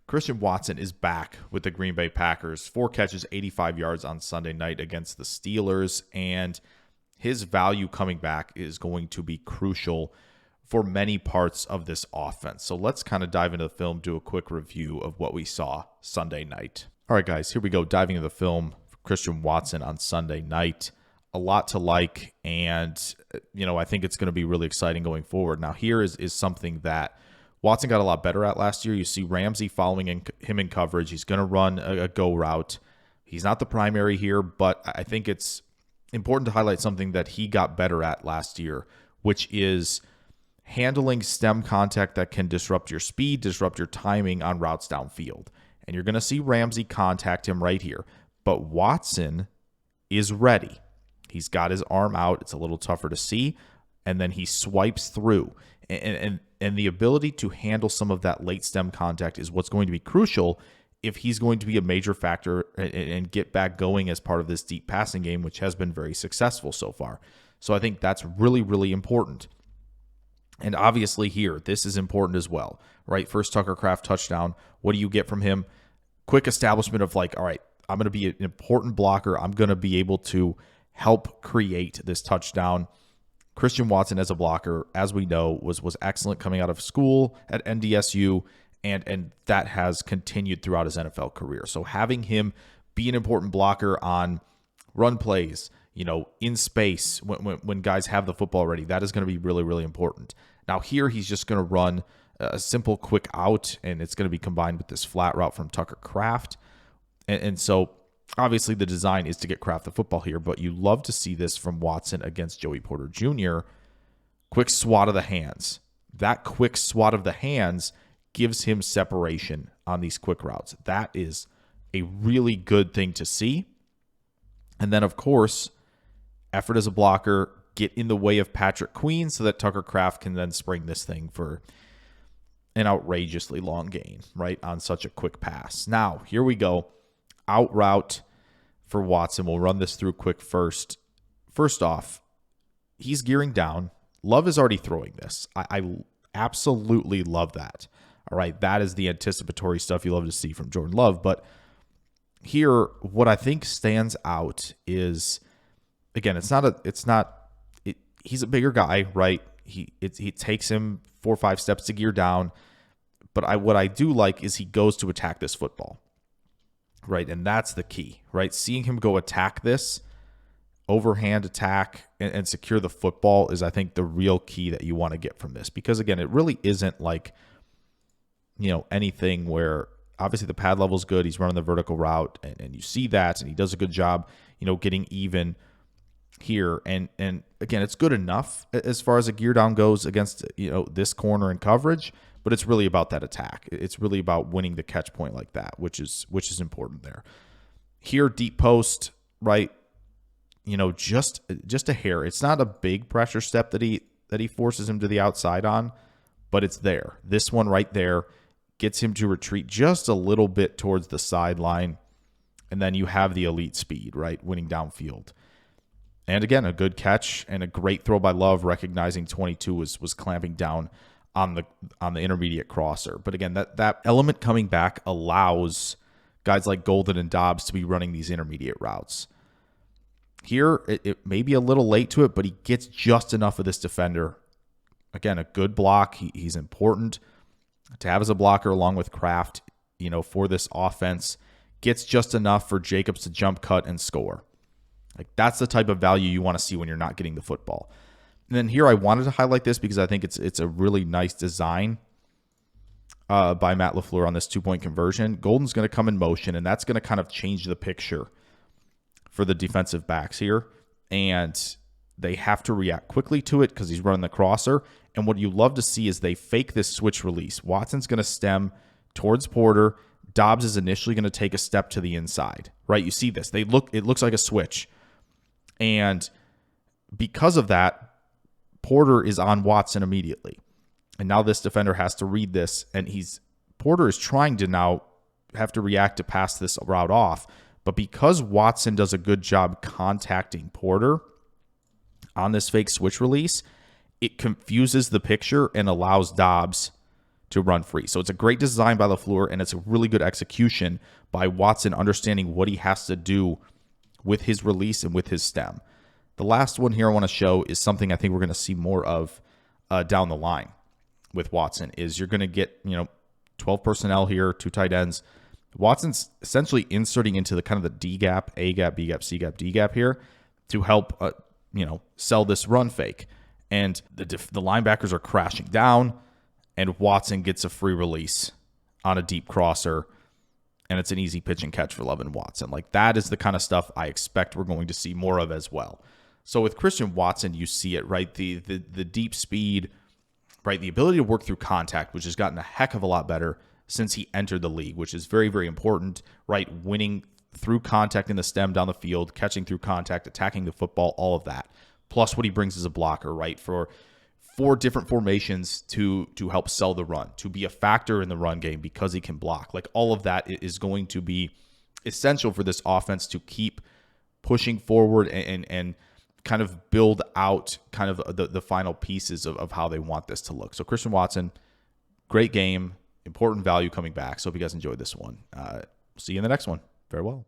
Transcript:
Christian Watson is back with the Green Bay Packers. 4 catches, 85 yards on Sunday night against the Steelers, and his value coming back is going to be crucial for many parts of this offense. So let's kind of dive into the film, do a quick review of what we saw Sunday night. All right, guys, here we go. Diving into the film, Christian Watson on Sunday night. A lot to like, and I think it's going to be really exciting going forward. Now, here is something that Watson got a lot better at last year. You see Ramsey following him in coverage. He's going to run a go route. He's not the primary here, but I think it's important to highlight something that he got better at last year, which is handling stem contact that can disrupt your speed, disrupt your timing on routes downfield. And you're going to see Ramsey contact him right here. But Watson is ready. He's got his arm out. It's a little tougher to see. And then he swipes through. And the ability to handle some of that late stem contact is what's going to be crucial if he's going to be a major factor and get back going as part of this deep passing game, which has been very successful so far. So I think that's really, really important. And obviously here, this is important as well, right? First Tucker Kraft touchdown. What do you get from him? Quick establishment of all right, I'm going to be an important blocker. I'm going to be able to help create this touchdown. Christian Watson as a blocker, as we know, was excellent coming out of school at NDSU, and that has continued throughout his NFL career. So having him be an important blocker on run plays, in space when guys have the football already, that is going to be really, really important. Now here he's just going to run a simple quick out, and it's going to be combined with this flat route from Tucker Kraft. And so obviously the design is to get Kraft the football here, but you love to see this from Watson against Joey Porter Jr. Quick swat of the hands. That quick swat of the hands gives him separation on these quick routes. That is a really good thing to see. And then, of course, effort as a blocker, get in the way of Patrick Queen so that Tucker Kraft can then spring this thing for an outrageously long gain, right, on such a quick pass. Now, here we go. Out route for Watson. We'll run this through quick first. First off, he's gearing down. Love is already throwing this. I absolutely love that. All right, that is the anticipatory stuff you love to see from Jordan Love. But here, what I think stands out is, again, he's a bigger guy, right? It takes him 4 or 5 steps to gear down. But what I do like is he goes to attack this football, right? And that's the key, right? Seeing him go attack this, overhand attack, and secure the football is, I think, the real key that you want to get from this. Because, again, it really isn't like, anything where obviously the pad level is good. He's running the vertical route, and you see that, and he does a good job, getting even here. And again, it's good enough as far as a gear down goes against, this corner and coverage, but it's really about that attack. It's really about winning the catch point like that, which is important there. Here, deep post, right? Just a hair. It's not a big pressure step that he forces him to the outside on, but it's there. This one right there gets him to retreat just a little bit towards the sideline, and then you have the elite speed, right, winning downfield. And again, a good catch and a great throw by Love, recognizing 22 was clamping down on the intermediate crosser. But again, that element coming back allows guys like Golden and Dobbs to be running these intermediate routes. Here, it may be a little late to it, but he gets just enough of this defender. Again, a good block. He's important to have as a blocker along with Kraft, for this offense. Gets just enough for Jacobs to jump cut and score. Like, that's the type of value you want to see when you're not getting the football. And then here I wanted to highlight this because I think it's a really nice design by Matt LaFleur on this 2-point conversion. Golden's going to come in motion, and that's going to kind of change the picture for the defensive backs here. And they have to react quickly to it because he's running the crosser. And what you love to see is they fake this switch release. Watson's going to stem towards Porter. Dobbs is initially going to take a step to the inside, right? You see this. It looks like a switch. And because of that, Porter is on Watson immediately. And now this defender has to read this, and Porter is trying to now have to react to pass this route off. But because Watson does a good job contacting Porter on this fake switch release, it confuses the picture and allows Dobbs to run free. So it's a great design by LaFleur, and it's a really good execution by Watson, understanding what he has to do with his release and with his stem. The last one here I want to show is something I think we're going to see more of down the line with Watson, is you're going to get, 12 personnel here, 2 tight ends. Watson's essentially inserting into the kind of the D gap, A gap, B gap, C gap, D gap here to help, sell this run fake. And the linebackers are crashing down, and Watson gets a free release on a deep crosser, and it's an easy pitch and catch for Levin Watson. Like, that is the kind of stuff I expect we're going to see more of as well. So with Christian Watson, you see it, right? The deep speed, right? The ability to work through contact, which has gotten a heck of a lot better since he entered the league, which is very, very important, right? Winning through contact in the stem down the field, catching through contact, attacking the football, all of that. Plus what he brings as a blocker, right? For 4 different formations to help sell the run, to be a factor in the run game because he can block. Like, all of that is going to be essential for this offense to keep pushing forward and kind of build out kind of the final pieces of how they want this to look. So Christian Watson, great game, important value coming back. So hope you guys enjoyed this one. See you in the next one. Farewell.